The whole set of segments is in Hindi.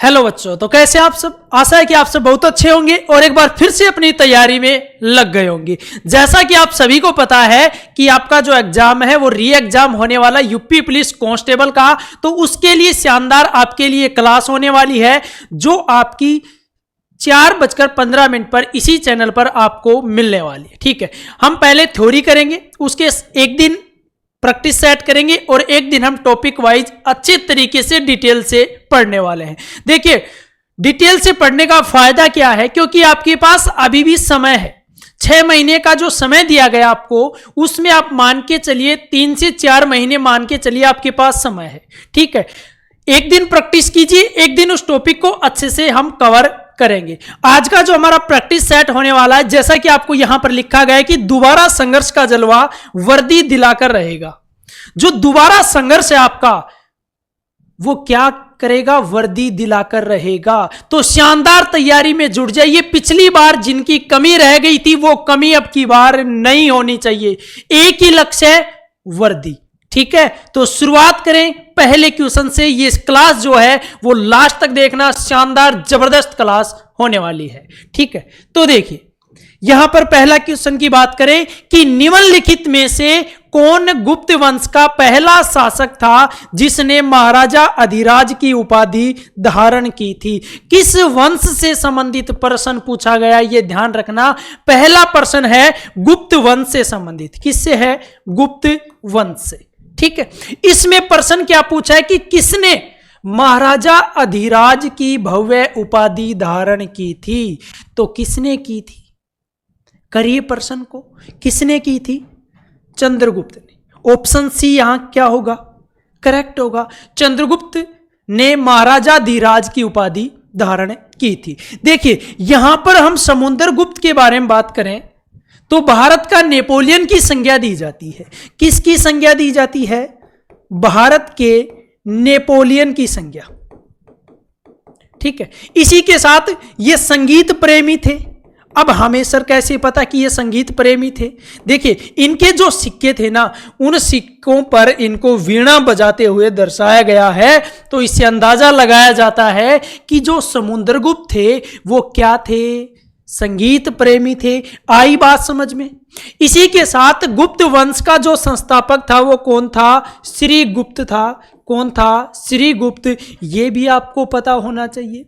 हेलो बच्चों, तो कैसे आप सब। आशा है कि आप सब बहुत अच्छे होंगे और एक बार फिर से अपनी तैयारी में लग गए होंगे। जैसा कि आप सभी को पता है कि आपका जो एग्जाम है वो री एग्जाम होने वाला यूपी पुलिस कांस्टेबल का, तो उसके लिए शानदार आपके लिए क्लास होने वाली है जो आपकी 4:15 पर इसी चैनल पर आपको मिलने वाली है। ठीक है, हम पहले थ्योरी करेंगे, उसके एक दिन प्रैक्टिस सेट करेंगे और एक दिन हम टॉपिक वाइज अच्छे तरीके से डिटेल से पढ़ने वाले हैं। देखिए, डिटेल से पढ़ने का फायदा क्या है, क्योंकि आपके पास अभी भी समय है। 6 महीने का जो समय दिया गया आपको, उसमें आप मान के चलिए 3 से 4 महीने मान के चलिए आपके पास समय है। ठीक है, एक दिन प्रैक्टिस कीजिए, एक दिन उस टॉपिक को अच्छे से हम कवर करेंगे। आज का जो हमारा प्रैक्टिस सेट होने वाला है, जैसा कि आपको यहां पर लिखा गया है कि दोबारा संघर्ष का जलवा वर्दी दिलाकर रहेगा। जो दोबारा संघर्ष है आपका, वो क्या करेगा? वर्दी दिलाकर रहेगा। तो शानदार तैयारी में जुट जाइए। पिछली बार जिनकी कमी रह गई थी, वो कमी अब की बार नहीं होनी चाहिए। एक ही लक्ष्य है, वर्दी। ठीक है, तो शुरुआत करें पहले क्वेश्चन से। ये क्लास जो है वो लास्ट तक देखना, शानदार जबरदस्त क्लास होने वाली है। ठीक है, तो देखिए यहां पर पहला क्वेश्चन की बात करें कि निम्नलिखित में से कौन गुप्त वंश का पहला शासक था जिसने महाराजा अधिराज की उपाधि धारण की थी। किस वंश से संबंधित प्रश्न पूछा गया, यह ध्यान रखना। पहला प्रश्न है गुप्त वंश से संबंधित। किससे है? गुप्त वंश से। ठीक है, इसमें प्रश्न क्या पूछा है कि किसने महाराजा अधिराज की भव्य उपाधि धारण की थी। तो किसने की थी? करिए प्रश्न को, किसने की थी? चंद्रगुप्त ने। ऑप्शन सी यहां क्या होगा? करेक्ट होगा। चंद्रगुप्त ने महाराजा धीराज की उपाधि धारण की थी। देखिए यहां पर हम समुद्रगुप्त के बारे में बात करें तो भारत का नेपोलियन की संज्ञा दी जाती है। किसकी संज्ञा दी जाती है? भारत के नेपोलियन की संज्ञा। ठीक है, इसी के साथ ये संगीत प्रेमी थे। अब हमें सर कैसे पता कि ये संगीत प्रेमी थे? देखिए इनके जो सिक्के थे ना, उन सिक्कों पर इनको वीणा बजाते हुए दर्शाया गया है। तो इससे अंदाजा लगाया जाता है कि जो समुद्रगुप्त थे वो क्या थे? संगीत प्रेमी थे। आई बात समझ में? इसी के साथ गुप्त वंश का जो संस्थापक था वो कौन था? श्री गुप्त था। कौन था? श्री गुप्त। ये भी आपको पता होना चाहिए।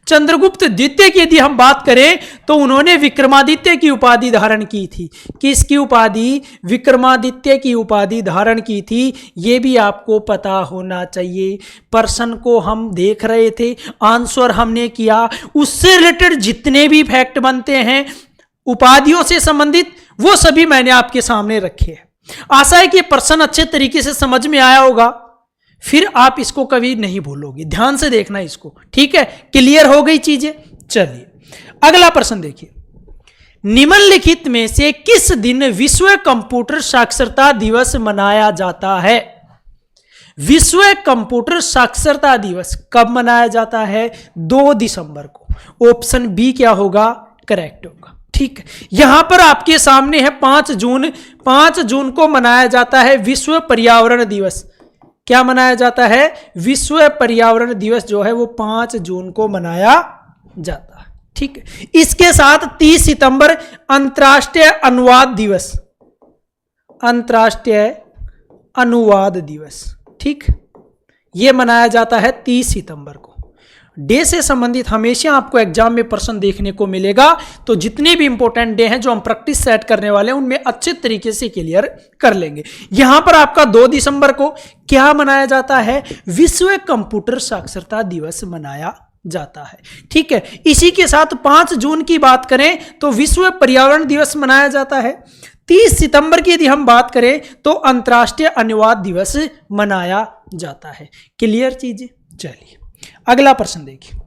चंद्रगुप्त द्वितीय की यदि हम बात करें तो उन्होंने विक्रमादित्य की उपाधि धारण की थी। किसकी उपाधि? विक्रमादित्य की उपाधि धारण की थी। ये भी आपको पता होना चाहिए। प्रश्न को हम देख रहे थे, आंसर हमने किया, उससे रिलेटेड जितने भी फैक्ट बनते हैं उपाधियों से संबंधित, वो सभी मैंने आपके सामने रखे हैं। आशा है कि प्रश्न अच्छे तरीके से समझ में आया होगा, फिर आप इसको कभी नहीं भूलोगे। ध्यान से देखना इसको। ठीक है, क्लियर हो गई चीजें। चलिए अगला प्रश्न देखिए। निम्नलिखित में से किस दिन विश्व कंप्यूटर साक्षरता दिवस मनाया जाता है? विश्व कंप्यूटर साक्षरता दिवस कब मनाया जाता है? 2 दिसंबर को। ऑप्शन बी क्या होगा? करेक्ट होगा। ठीक है, यहां पर आपके सामने है 5 जून। 5 जून को मनाया जाता है विश्व पर्यावरण दिवस। क्या मनाया जाता है? विश्व पर्यावरण दिवस जो है वो 5 जून को मनाया जाता है। ठीक है, इसके साथ 30 सितंबर अंतर्राष्ट्रीय अनुवाद दिवस। अंतर्राष्ट्रीय अनुवाद दिवस, ठीक, ये मनाया जाता है 30 सितंबर को। डे से संबंधित हमेशा आपको एग्जाम में प्रश्न देखने को मिलेगा। तो जितने भी इंपॉर्टेंट डे हैं जो हम प्रैक्टिस सेट करने वाले हैं, उनमें अच्छे तरीके से क्लियर कर लेंगे। यहां पर आपका 2 दिसंबर को क्या मनाया जाता है? विश्व कंप्यूटर साक्षरता दिवस मनाया जाता है। ठीक है, इसी के साथ 5 जून की बात करें तो विश्व पर्यावरण दिवस मनाया जाता है। 30 सितंबर की यदि हम बात करें तो अंतर्राष्ट्रीय अनुवाद दिवस मनाया जाता है। क्लियर चीजें? चलिए अगला प्रश्न देखिए।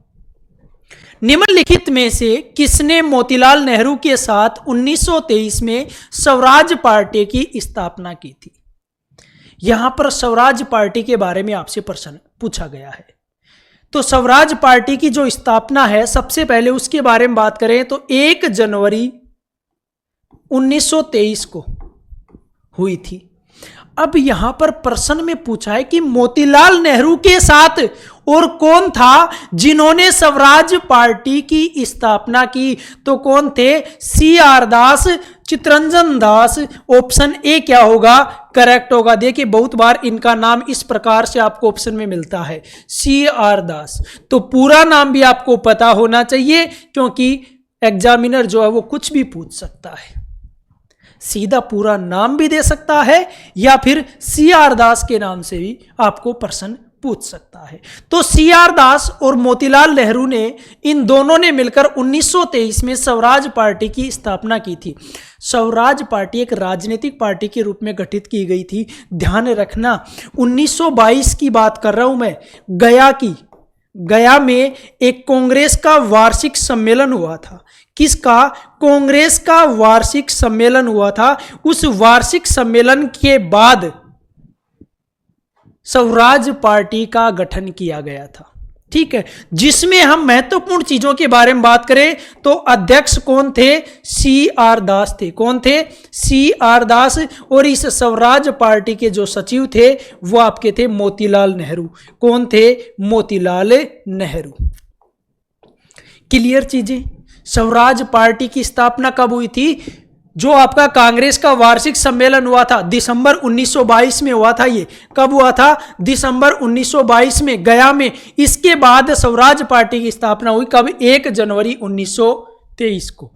निम्नलिखित में से किसने मोतीलाल नेहरू के साथ 1923 में स्वराज पार्टी की स्थापना की थी? यहां पर स्वराज पार्टी के बारे में आपसे प्रश्न पूछा गया है। तो स्वराज पार्टी की जो स्थापना है, सबसे पहले उसके बारे में बात करें तो 1 जनवरी 1923 को हुई थी। अब यहां पर प्रश्न में पूछा है कि मोतीलाल नेहरू के साथ और कौन था जिन्होंने स्वराज पार्टी की स्थापना की? तो कौन थे? CR Das, Chittaranjan Das. Option A क्या होगा? करेक्ट होगा। देखिए बहुत बार इनका नाम इस प्रकार से आपको ऑप्शन में मिलता है, CR दास। तो पूरा नाम भी आपको पता होना चाहिए, क्योंकि एग्जामिनर जो है वो कुछ भी पूछ सकता है, सीधा पूरा नाम भी दे सकता है या फिर CR दास के नाम से भी आपको प्रश्न पूछ सकता है। तो CR दास और मोतीलाल नेहरू ने, इन दोनों ने मिलकर 1923 में स्वराज पार्टी की स्थापना की थी। स्वराज पार्टी एक राजनीतिक पार्टी के रूप में गठित की गई थी। ध्यान रखना 1922 की बात कर रहा हूं मैं, गया में एक कांग्रेस का वार्षिक सम्मेलन हुआ था। किसका? कांग्रेस का वार्षिक सम्मेलन हुआ था। उस वार्षिक सम्मेलन के बाद स्वराज पार्टी का गठन किया गया था, ठीक है, जिसमें हम महत्वपूर्ण चीजों के बारे में बात करें तो अध्यक्ष कौन थे? CR दास थे। कौन थे? CR दास। और इस स्वराज पार्टी के जो सचिव थे वो आपके थे मोतीलाल नेहरू। कौन थे? मोतीलाल नेहरू। क्लियर चीजें? स्वराज पार्टी की स्थापना कब हुई थी? जो आपका कांग्रेस का वार्षिक सम्मेलन हुआ था दिसंबर 1922 में हुआ था। ये कब हुआ था? दिसंबर 1922 में गया में। इसके बाद स्वराज पार्टी की स्थापना हुई कब? 1 जनवरी 1923 को।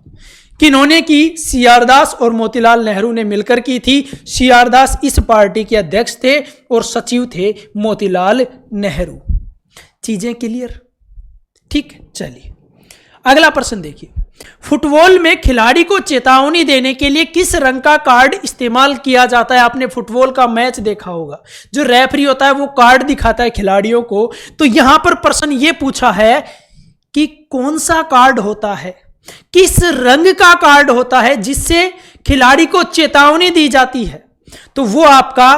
किन्होंने की? CR दास और मोतीलाल नेहरू ने मिलकर की थी। CR दास इस पार्टी के अध्यक्ष थे और सचिव थे मोतीलाल नेहरू। चीजें क्लियर? ठीक, चलिए अगला प्रश्न देखिए। फुटबॉल में खिलाड़ी को चेतावनी देने के लिए किस रंग का कार्ड इस्तेमाल किया जाता है? आपने फुटबॉल का मैच देखा होगा, जो रेफरी होता है वो कार्ड दिखाता है खिलाड़ियों को। तो यहां पर प्रश्न ये पूछा है कि कौन सा कार्ड होता है, किस रंग का कार्ड होता है जिससे खिलाड़ी को चेतावनी दी जाती है? तो वो आपका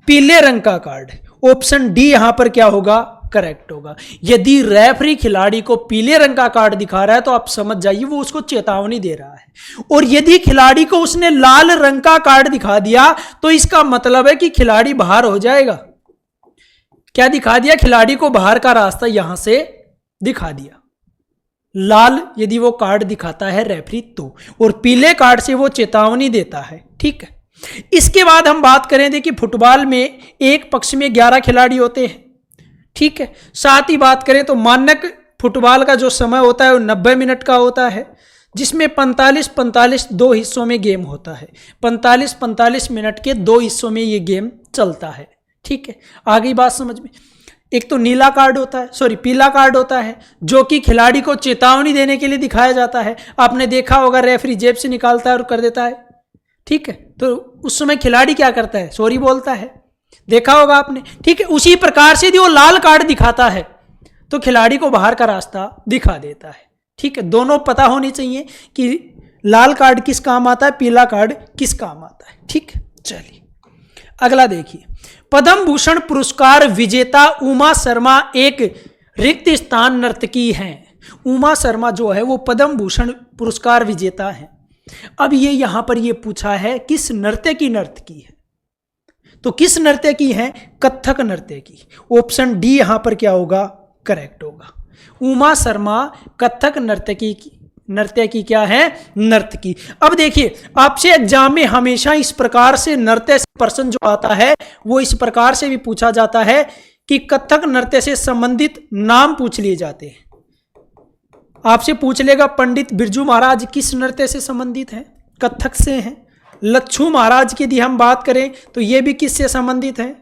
पीले रंग का कार्ड है। ऑप्शन डी यहां पर क्या होगा? करेक्ट होगा। यदि रेफरी खिलाड़ी को पीले रंग का कार्ड दिखा रहा है तो आप समझ जाइए वो उसको चेतावनी दे रहा है। और यदि खिलाड़ी को उसने लाल रंग का कार्ड दिखा दिया तो इसका मतलब है कि खिलाड़ी बाहर हो जाएगा। क्या दिखा दिया? खिलाड़ी को बाहर का रास्ता यहां से दिखा दिया। लाल यदि वो कार्ड दिखाता है रेफरी तो, और पीले कार्ड से वो चेतावनी देता है, ठीक है। इसके बाद हम बात करें, देखिए फुटबॉल में एक पक्ष में 11 खिलाड़ी होते हैं, ठीक है। साथ ही बात करें तो मानक फुटबॉल का जो समय होता है वो 90 मिनट का होता है, जिसमें 45-45 दो हिस्सों में गेम होता है। 45-45 मिनट के 2 हिस्सों में ये गेम चलता है, ठीक है। आगे बात समझ में। एक तो नीला कार्ड होता है, सॉरी पीला कार्ड होता है, जो कि खिलाड़ी को चेतावनी देने के लिए दिखाया जाता है। आपने देखा होगा रेफरी जेब से निकालता है और कर देता है, ठीक है। तो उस समय खिलाड़ी क्या करता है? सॉरी बोलता है, देखा होगा आपने, ठीक है। उसी प्रकार से यदि वो लाल कार्ड दिखाता है तो खिलाड़ी को बाहर का रास्ता दिखा देता है, ठीक है। दोनों पता होनी चाहिए कि लाल कार्ड किस काम आता है, पीला कार्ड किस काम आता है, ठीक है। चलिए अगला देखिए। पद्म भूषण पुरस्कार विजेता उमा शर्मा एक रिक्त स्थान नर्तकी हैं। उमा शर्मा जो है वो पद्म भूषण पुरस्कार विजेता हैं। अब ये यहां पर ये पूछा है किस नर्तकी है, तो किस नृत्य की है? कथक नृत्य की। ऑप्शन डी यहां पर क्या होगा? करेक्ट होगा। उमा शर्मा कथक नृत्य की क्या है? नर्तकी। अब देखिए आपसे एग्जाम में हमेशा इस प्रकार से नृत्य प्रश्न जो आता है वो इस प्रकार से भी पूछा जाता है कि कथक नृत्य से संबंधित नाम पूछ लिए जाते हैं। आपसे पूछ लेगा पंडित बिरजू महाराज किस नृत्य से संबंधित हैं? कथक से हैं। लच्छू महाराज की यदि हम बात करें तो ये भी किससे संबंधित है?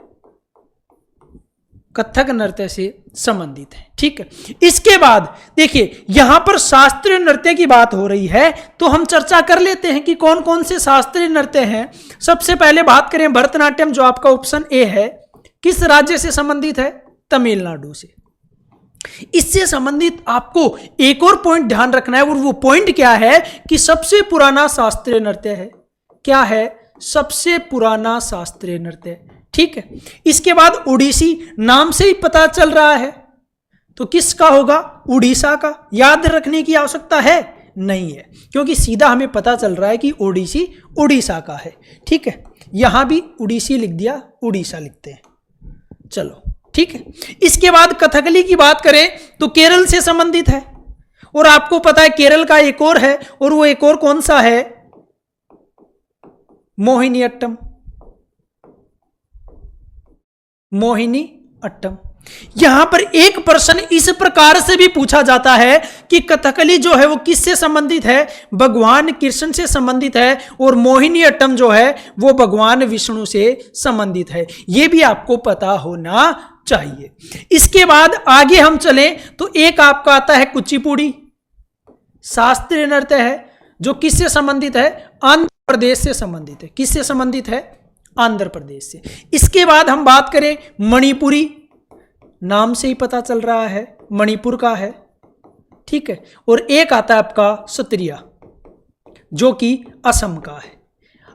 कथक नृत्य से संबंधित है, ठीक है। इसके बाद देखिए यहां पर शास्त्रीय नृत्य की बात हो रही है, तो हम चर्चा कर लेते हैं कि कौन कौन से शास्त्रीय नृत्य हैं। सबसे पहले बात करें भरतनाट्यम, जो आपका ऑप्शन ए है, किस राज्य से संबंधित है? तमिलनाडु से। इससे संबंधित आपको एक और पॉइंट ध्यान रखना है, और वो पॉइंट क्या है कि सबसे पुराना शास्त्रीय नृत्य है। क्या है? सबसे पुराना शास्त्रीय नृत्य, ठीक है। इसके बाद ओडिसी, नाम से ही पता चल रहा है, तो किसका होगा? उड़ीसा का। याद रखने की आवश्यकता है? नहीं है, क्योंकि सीधा हमें पता चल रहा है कि ओडिसी उड़ीसा का है, ठीक है। यहां भी उड़ीसी लिख दिया, उड़ीसा लिखते हैं, चलो ठीक है। इसके बाद कथकली की बात करें तो केरल से संबंधित है, और आपको पता है केरल का एक और है, और वो एक और कौन सा है, मोहिनी अट्टम। मोहिनी अट्टम। यहां पर एक प्रश्न इस प्रकार से भी पूछा जाता है कि कथकली जो है वो किससे संबंधित है, भगवान कृष्ण से संबंधित है, और मोहिनी अट्टम जो है वो भगवान विष्णु से संबंधित है। यह भी आपको पता होना चाहिए। इसके बाद आगे हम चलें तो एक आपका आता है कुचिपुड़ी, शास्त्रीय नृत्य है जो किससे संबंधित है, आंध्र प्रदेश से संबंधित है। किससे संबंधित है, आंध्र प्रदेश से। इसके बाद हम बात करें मणिपुरी, नाम से ही पता चल रहा है मणिपुर का है, ठीक है। और एक आता है आपका सत्रिया जो कि असम का है।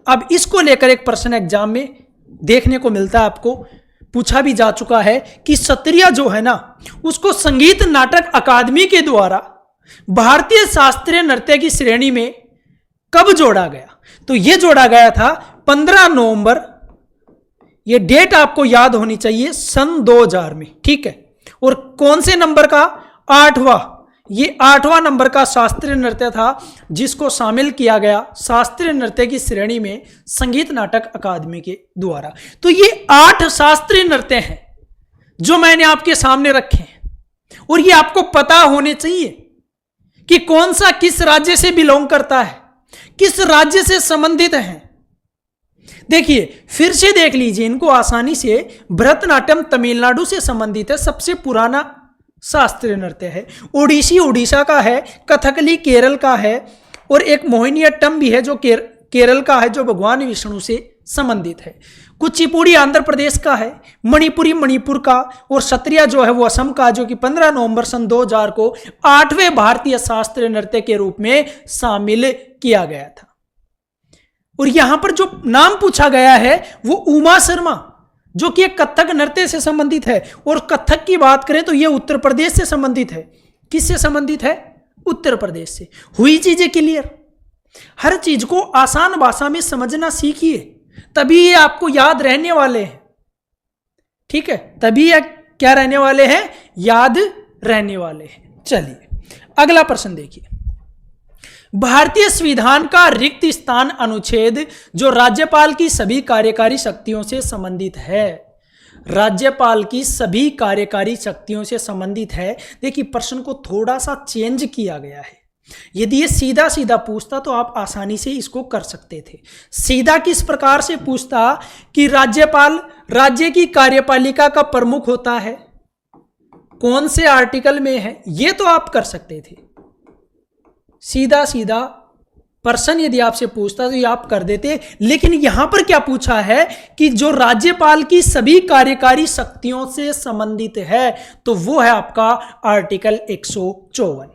अब इसको लेकर एक प्रश्न एग्जाम में देखने को मिलता है, आपको पूछा भी जा चुका है कि सत्रिया जो है ना उसको संगीत नाटक अकादमी के द्वारा भारतीय शास्त्रीय नृत्य की श्रेणी में कब जोड़ा गया। तो यह जोड़ा गया था 15 नवंबर, ये डेट आपको याद होनी चाहिए, सन 2000 में, ठीक है। और कौन से नंबर का, 8वां, ये 8वां नंबर का शास्त्रीय नृत्य था जिसको शामिल किया गया शास्त्रीय नृत्य की श्रेणी में संगीत नाटक अकादमी के द्वारा। तो ये 8 शास्त्रीय नृत्य हैं जो मैंने आपके सामने रखे हैं, और ये आपको पता होने चाहिए कि कौन सा किस राज्य से बिलोंग करता है, किस राज्य से संबंधित है। देखिए फिर से देख लीजिए इनको आसानी से। भरतनाट्यम तमिलनाडु से संबंधित है, सबसे पुराना शास्त्रीय नृत्य है। ओडिसी उड़ीसा का है, कथकली केरल का है, और एक मोहिनीअट्टम भी है जो केरल का है जो भगवान विष्णु से संबंधित है। कुचिपुड़ी आंध्र प्रदेश का है, मणिपुरी मणिपुर का, और सत्रिया जो है वो असम का, जो कि 15 नवंबर सन 2000 को 8वें भारतीय शास्त्रीय नृत्य के रूप में शामिल किया गया था। और यहां पर जो नाम पूछा गया है वो उमा शर्मा जो कि एक कथक नृत्य से संबंधित है। और कथक की बात करें तो यह उत्तर प्रदेश से संबंधित है। किससे संबंधित है, उत्तर प्रदेश से। हुई चीजें क्लियर। हर चीज को आसान भाषा में समझना सीखिए, तभी ये आपको याद रहने वाले हैं, ठीक है। तभी ये क्या रहने वाले हैं, याद रहने वाले हैं। चलिए अगला प्रश्न देखिए। भारतीय संविधान का रिक्त स्थान अनुच्छेद जो राज्यपाल की सभी कार्यकारी शक्तियों से संबंधित है, राज्यपाल की सभी कार्यकारी शक्तियों से संबंधित है। देखिए प्रश्न को थोड़ा सा चेंज किया गया है। यदि ये सीधा सीधा पूछता तो आप आसानी से इसको कर सकते थे। सीधा किस प्रकार से पूछता कि राज्यपाल राज्य की कार्यपालिका का प्रमुख होता है, कौन से आर्टिकल में है, ये तो आप कर सकते थे। सीधा सीधा प्रश्न यदि आपसे पूछता तो ये आप कर देते। लेकिन यहां पर क्या पूछा है कि जो राज्यपाल की सभी कार्यकारी शक्तियों से संबंधित है, तो वो है आपका आर्टिकल 154।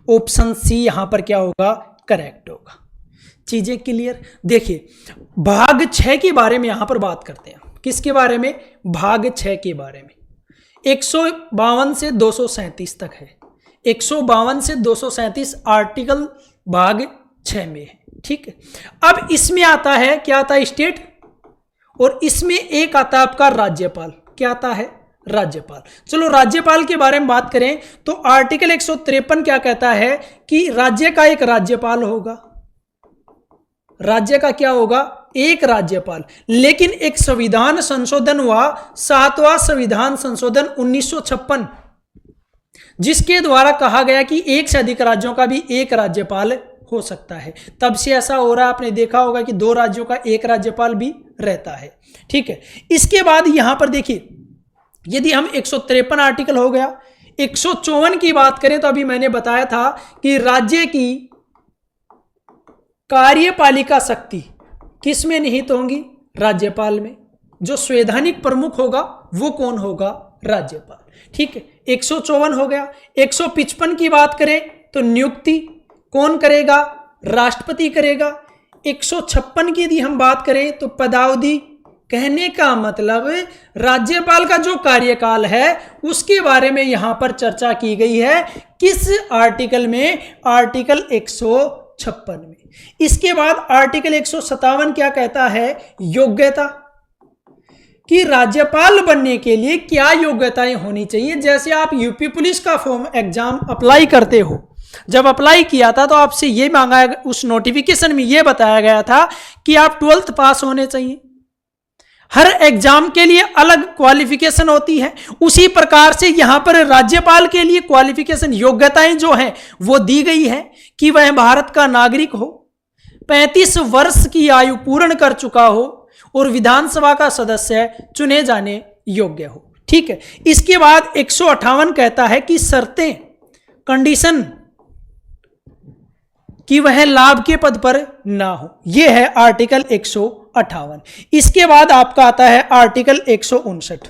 ऑप्शन सी यहां पर क्या होगा, करेक्ट होगा। चीजें क्लियर। देखिए भाग 6 के बारे में यहां पर बात करते हैं। किसके बारे में, भाग 6 के बारे में। 152 से 237 तक है। 152 से 237 आर्टिकल भाग 6 में है, ठीक है। अब इसमें आता है, क्या आता है, स्टेट, और इसमें एक आता है आपका राज्यपाल। क्या आता है, राज्यपाल। चलो राज्यपाल के बारे में बात करें तो आर्टिकल 153 क्या कहता है कि राज्य का एक राज्यपाल होगा। राज्य का क्या होगा, एक राज्यपाल। लेकिन एक संविधान संशोधन हुआ, 7वां संविधान संशोधन 1956, जिसके द्वारा कहा गया कि एक से अधिक राज्यों का भी एक राज्यपाल हो सकता है। तब से ऐसा हो रहा है, आपने देखा होगा कि 2 राज्यों का एक राज्यपाल भी रहता है, ठीक है। इसके बाद यहां पर देखिए, यदि हम 153 आर्टिकल हो गया, 154 की बात करें तो अभी मैंने बताया था कि राज्य की कार्यपालिका शक्ति किस में निहित होंगी, राज्यपाल में। जो संवैधानिक प्रमुख होगा वो कौन होगा, राज्यपाल, ठीक है। 154 हो गया। 155 की बात करें तो नियुक्ति कौन करेगा, राष्ट्रपति करेगा। 156 की यदि हम बात करें तो पदावधि, कहने का मतलब राज्यपाल का जो कार्यकाल है उसके बारे में यहां पर चर्चा की गई है। किस आर्टिकल में, आर्टिकल 156 में। इसके बाद आर्टिकल 157 क्या कहता है, योग्यता। कि राज्यपाल बनने के लिए क्या योग्यताएं होनी चाहिए। जैसे आप यूपी पुलिस का फॉर्म एग्जाम अप्लाई करते हो, जब अप्लाई किया था तो आपसे ये मांगा, उस नोटिफिकेशन में ये बताया गया था कि आप 12th पास होने चाहिए। हर एग्जाम के लिए अलग क्वालिफिकेशन होती है, उसी प्रकार से यहां पर राज्यपाल के लिए क्वालिफिकेशन योग्यताएं जो हैं वो दी गई है कि वह भारत का नागरिक हो, 35 वर्ष की आयु पूर्ण कर चुका हो और विधानसभा का सदस्य चुने जाने योग्य हो। ठीक है, इसके बाद 158 कहता है कि शर्तें, कंडीशन कि वह लाभ के पद पर ना हो। यह है आर्टिकल 158। इसके बाद आपका आता है आर्टिकल 159।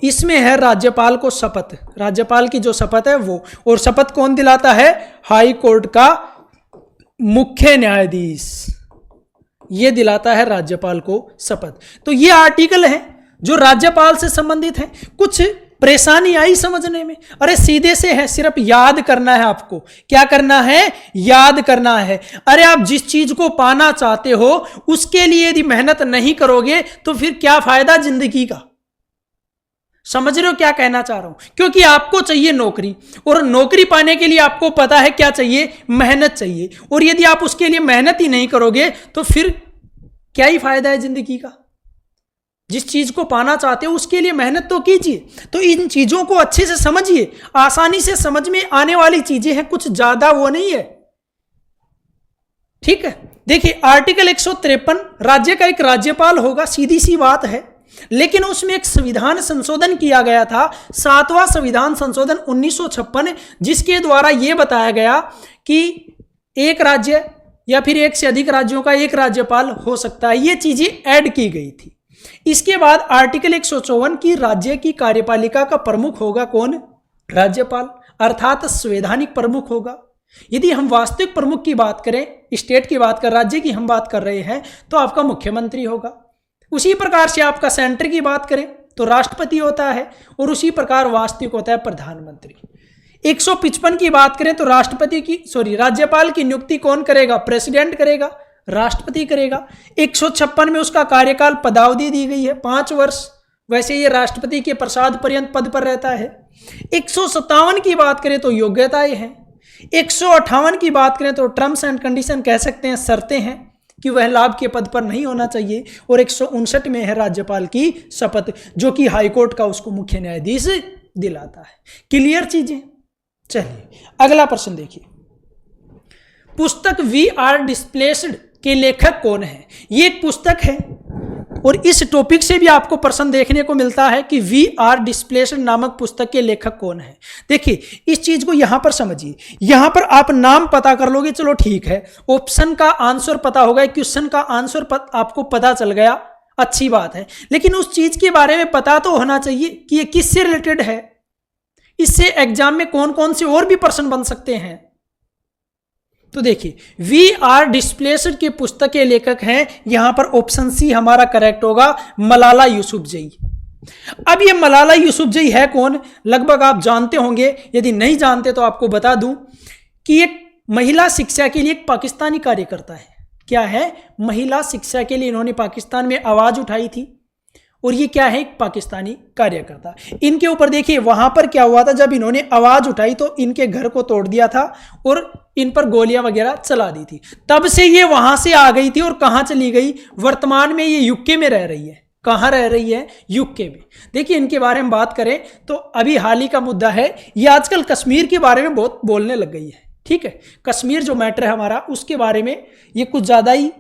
इसमें है राज्यपाल को शपथ, राज्यपाल की जो शपथ है वो, और शपथ कौन दिलाता है? हाई कोर्ट का मुख्य न्यायाधीश, ये दिलाता है राज्यपाल को शपथ। तो ये आर्टिकल है जो राज्यपाल से संबंधित है। कुछ परेशानी आई समझने में? अरे सीधे से है, सिर्फ याद करना है आपको। क्या करना है? याद करना है। अरे आप जिस चीज को पाना चाहते हो उसके लिए यदि मेहनत नहीं करोगे तो फिर क्या फायदा जिंदगी का? समझ रहे हो क्या कहना चाह रहा हूं? क्योंकि आपको चाहिए नौकरी, और नौकरी पाने के लिए आपको पता है क्या चाहिए? मेहनत चाहिए। और यदि आप उसके लिए मेहनत ही नहीं करोगे तो फिर क्या ही फायदा है जिंदगी का? जिस चीज को पाना चाहते हो उसके लिए मेहनत तो कीजिए। तो इन चीजों को अच्छे से समझिए, आसानी से समझ में आने वाली चीजें हैं, कुछ ज्यादा वो नहीं है। ठीक है, देखिए आर्टिकल 153, राज्य का एक राज्यपाल होगा, सीधी सी बात है। लेकिन उसमें एक संविधान संशोधन किया गया था, 7वां संविधान संशोधन 1956, जिसके द्वारा यह बताया गया कि एक राज्य या फिर एक से अधिक राज्यों का एक राज्यपाल हो सकता है। ये चीजें ऐड की गई थी। इसके बाद आर्टिकल 154 की राज्य की कार्यपालिका का प्रमुख होगा कौन? राज्यपाल, अर्थात संवैधानिक प्रमुख होगा। यदि हम वास्तविक प्रमुख की बात करें, स्टेट की बात कर, राज्य की हम बात कर रहे हैं, तो आपका मुख्यमंत्री होगा। उसी प्रकार से आपका सेंटर की बात करें तो राष्ट्रपति होता है, और उसी प्रकार वास्तविक होता है प्रधानमंत्री। 155 की बात करें तो राज्यपाल की नियुक्ति कौन करेगा? प्रेसिडेंट करेगा, राष्ट्रपति करेगा। 156 में उसका कार्यकाल पदावधि दी गई है 5 वर्ष, वैसे ये राष्ट्रपति के प्रसाद पर्यंत पद पर रहता है। 157 की बात करें तो योग्यताएं हैं। 158 की बात करें तो टर्म्स एंड कंडीशन कह सकते हैं, शर्तें हैं कि वह लाभ के पद पर नहीं होना चाहिए। और 159 में है राज्यपाल की शपथ, जो कि हाईकोर्ट का उसको मुख्य न्यायाधीश दिलाता है। क्लियर चीजें? चलिए अगला प्रश्न देखिए। पुस्तक वी आर डिस्प्लेस्ड के लेखक कौन है? ये एक पुस्तक है, और इस टॉपिक से भी आपको प्रश्न देखने को मिलता है कि वी आर डिस्प्लेस्ड नामक पुस्तक के लेखक कौन है। देखिए इस चीज को यहां पर समझिए। यहां पर आप नाम पता कर लोगे, चलो ठीक है, ऑप्शन का आंसर पता होगा, क्वेश्चन का आंसर आपको पता चल गया, अच्छी बात है। लेकिन उस चीज के बारे में पता तो होना चाहिए कि ये किससे रिलेटेड है, इससे एग्जाम में कौन कौन से और भी प्रश्न बन सकते हैं। तो देखिए वी आर डिस्प्लेस्ड के पुस्तक के लेखक हैं, यहां पर ऑप्शन सी हमारा करेक्ट होगा, मलाला यूसुफजई। अब ये मलाला यूसुफजई है कौन? लगभग आप जानते होंगे, यदि नहीं जानते तो आपको बता दूं कि एक महिला शिक्षा के लिए एक पाकिस्तानी कार्यकर्ता है। क्या है? महिला शिक्षा के लिए इन्होंने पाकिस्तान में आवाज उठाई थी, और ये क्या है? एक पाकिस्तानी कार्यकर्ता। इनके ऊपर देखिए वहां पर क्या हुआ था, जब इन्होंने आवाज उठाई तो इनके घर को तोड़ दिया था और इन पर गोलियां वगैरह चला दी थी। तब से ये वहां से आ गई थी, और कहां चली गई? वर्तमान में ये यूके में रह रही है। कहां रह रही है? यूके में। देखिए इनके बारे में बात करें तो अभी हाल ही का मुद्दा है, ये आजकल कश्मीर के बारे में बहुत बोलने लग गई है। ठीक है, कश्मीर जो मैटर है हमारा, उसके बारे में ये कुछ ज्यादा ही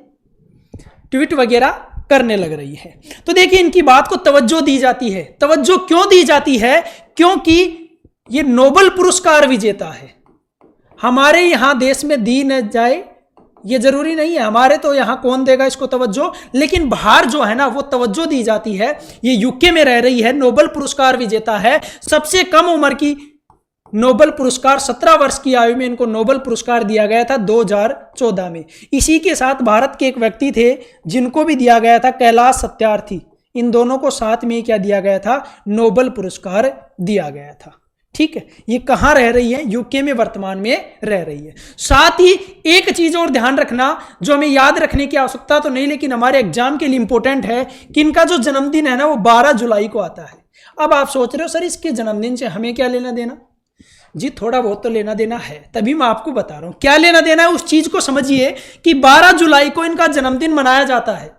ट्वीट वगैरह करने लग रही है। तो देखिए इनकी बात को तवज्जो दी जाती है। तवज्जो क्यों दी जाती है? क्योंकि ये नोबेल पुरस्कार विजेता है। हमारे यहां देश में दी न जाए ये जरूरी नहीं है, हमारे तो यहां कौन देगा इसको तवज्जो, लेकिन बाहर जो है ना वो तवज्जो दी जाती है। ये यूके में रह रही है, नोबेल पुरस्कार विजेता है, सबसे कम उम्र की नोबेल पुरस्कार, 17 वर्ष की आयु में इनको नोबेल पुरस्कार दिया गया था 2014 में। इसी के साथ भारत के एक व्यक्ति थे जिनको भी दिया गया था, कैलाश सत्यार्थी। इन दोनों को साथ में क्या दिया गया था? नोबेल पुरस्कार दिया गया था। ठीक है, ये कहाँ रह रही है? यूके में वर्तमान में रह रही है। साथ ही एक चीज और ध्यान रखना, जो हमें याद रखने की आवश्यकता तो नहीं, लेकिन हमारे एग्जाम के लिए इंपॉर्टेंट है कि इनका जो जन्मदिन है ना वो 12 जुलाई को आता है। अब आप सोच रहे हो सर इसके जन्मदिन से हमें क्या लेना देना? जी थोड़ा बहुत तो लेना देना है, तभी मैं आपको बता रहा हूं क्या लेना देना है। उस चीज को समझिए कि 12 जुलाई को इनका जन्मदिन मनाया जाता है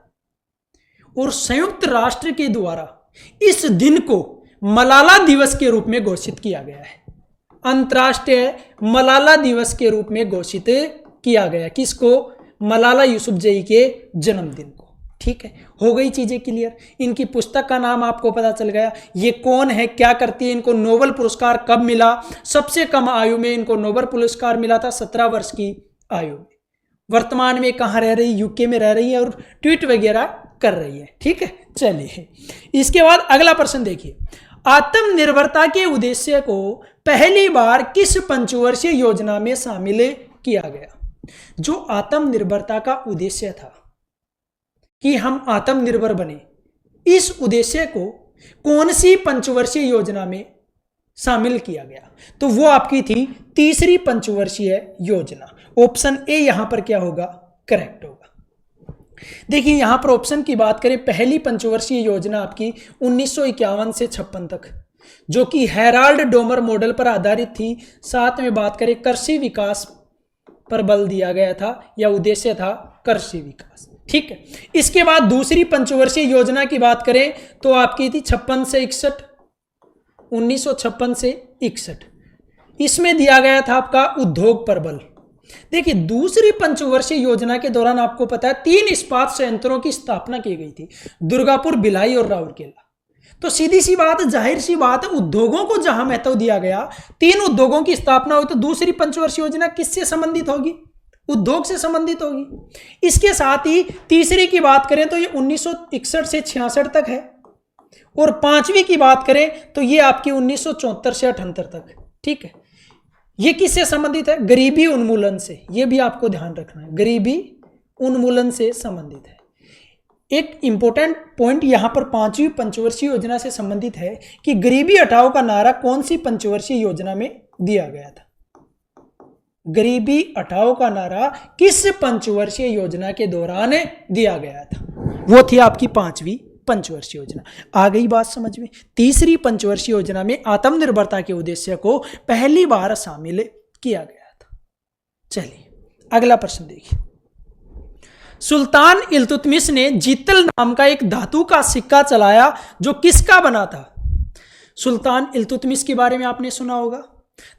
और संयुक्त राष्ट्र के द्वारा इस दिन को मलाला दिवस के रूप में घोषित किया गया है। अंतर्राष्ट्रीय मलाला दिवस के रूप में घोषित किया गया। किसको? मलाला यूसुफजई के जन्मदिन को। ठीक है, हो गई चीजें क्लियर। इनकी पुस्तक का नाम आपको पता चल गया, ये कौन है, क्या करती है, इनको नोबेल पुरस्कार कब मिला। सबसे कम आयु में इनको नोबेल पुरस्कार मिला था 17 वर्ष की आयु में। वर्तमान में कहाँ रह रही? यूके में रह रही है और ट्वीट वगैरह कर रही है। ठीक है, चलिए इसके बाद अगला प्रश्न देखिए। आत्मनिर्भरता के उद्देश्य को पहली बार किस पंचवर्षीय योजना में शामिल किया गया? जो आत्मनिर्भरता का उद्देश्य था कि हम आत्मनिर्भर बने, इस उद्देश्य को कौन सी पंचवर्षीय योजना में शामिल किया गया? तो वो आपकी थी तीसरी पंचवर्षीय योजना। ऑप्शन ए यहां पर क्या होगा? करेक्ट होगा। देखिए यहां पर ऑप्शन की बात करें, पहली पंचवर्षीय योजना आपकी 1951 से 56 तक, जो कि हेराल्ड डोमर मॉडल पर आधारित थी। साथ में बात करें कृषि विकास पर बल दिया गया था, या उद्देश्य था कृषि विकास। ठीक है, इसके बाद दूसरी पंचवर्षीय योजना की बात करें तो आपकी थी 56 से 61, 1956 से 61। इसमें दिया गया था आपका उद्योग पर बल। देखिए दूसरी पंचवर्षीय योजना के दौरान आपको पता है 3 इस्पात संयंत्रों की स्थापना की गई थी, दुर्गापुर, भिलाई और राउरकेला। तो सीधी सी बात, जाहिर सी बात है, उद्योगों को जहां महत्व दिया गया, 3 उद्योगों की स्थापना हुई, तो दूसरी पंचवर्षीय योजना किससे संबंधित होगी? उद्योग से संबंधित होगी। इसके साथ ही तीसरी की बात करें तो ये 1961 से 66 तक है, और पांचवी की बात करें तो ये आपकी 1974 से 78 तक। ठीक है, ये किससे संबंधित है? गरीबी उन्मूलन से। ये भी आपको ध्यान रखना है, गरीबी उन्मूलन से संबंधित है। एक इंपॉर्टेंट पॉइंट यहां पर पांचवी पंचवर्षीय योजना से संबंधित है कि गरीबी हटाओ का नारा कौन सी पंचवर्षीय योजना में दिया गया था? गरीबी हटाओ का नारा किस पंचवर्षीय योजना के दौरान दिया गया था? वो थी आपकी पांचवी पंचवर्षीय योजना। आ गई बात समझ में? तीसरी पंचवर्षीय योजना में आत्मनिर्भरता के उद्देश्य को पहली बार शामिल किया गया था। चलिए अगला प्रश्न देखिए। सुल्तान इल्तुतमिश ने जीतल नाम का एक धातु का सिक्का चलाया जो किसका बना था? सुल्तान इल्तुतमिश के बारे में आपने सुना होगा।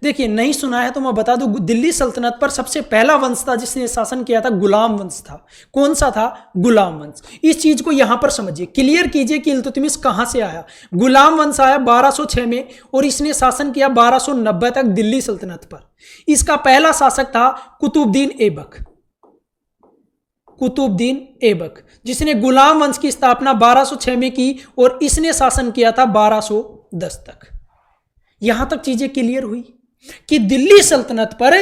देखिए नहीं सुना है तो मैं बता दूं, दिल्ली सल्तनत पर सबसे पहला वंश था जिसने शासन किया था, गुलाम वंश था। कौन सा था? गुलाम वंश। इस चीज को यहां पर समझिए, क्लियर कीजिए कि इल्तुतमिश कहां से आया। गुलाम वंश आया 1206 में और इसने शासन किया 1290 तक दिल्ली सल्तनत पर। इसका पहला शासक था कुतुबुद्दीन ऐबक। कुतुबुद्दीन ऐबक जिसने गुलाम वंश की स्थापना 1206 में की और इसने शासन किया था 1210 तक। यहां तक चीजें क्लियर हुई कि दिल्ली सल्तनत पर